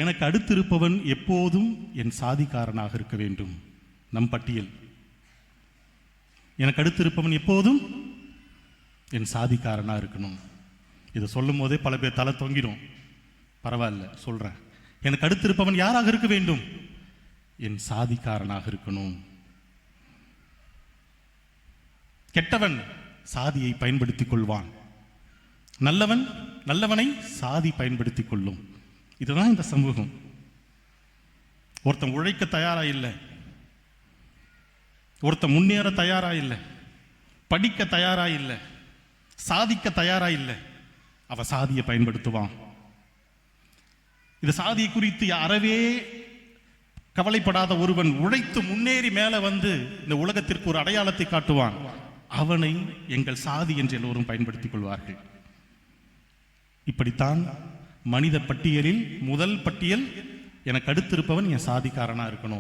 எனக்கு அடுத்திருப்பவன் எப்போதும் என் சாதிக்காரனாக இருக்க வேண்டும். நம் பட்டியல். எனக்கு அடுத்திருப்பவன் எப்போதும் என் சாதிக்காரனாக இருக்கணும். இதை சொல்லும் போதே பல பேர் தலை தொங்கிடும். பரவாயில்ல, சொல்றேன். எனக்கு அடுத்திருப்பவன் யாராக இருக்க வேண்டும்? என் சாதிக்காரனாக இருக்கணும். கெட்டவன் சாதியை பயன்படுத்திக் கொள்வான், நல்லவன் நல்லவனை சாதி பயன்படுத்திக் கொள்ளும். இதுதான் இந்த சமூகம். ஒருத்தன் உழைக்க தயாரா இல்லை, ஒருத்தன் முன்னேற தயாரா இல்லை, படிக்க தயாரா இல்லை, சாதிக்க தயாரா இல்லை, அவ சாதியை பயன்படுத்துவான். இது சாதியை குறித்து அறவே கவலைப்படாத ஒருவன் உழைத்து முன்னேறி மேல வந்து இந்த உலகத்திற்கு ஒரு அடையாளத்தை காட்டுவான். அவனை எங்கள் சாதி என்று எல்லோரும் பயன்படுத்திக் கொள்வார்கள். இப்படித்தான் மனித பட்டியலில் முதல் பட்டியல், எனக்கு அடுத்திருப்பவன் என் சாதிக்காரனா இருக்கணும்.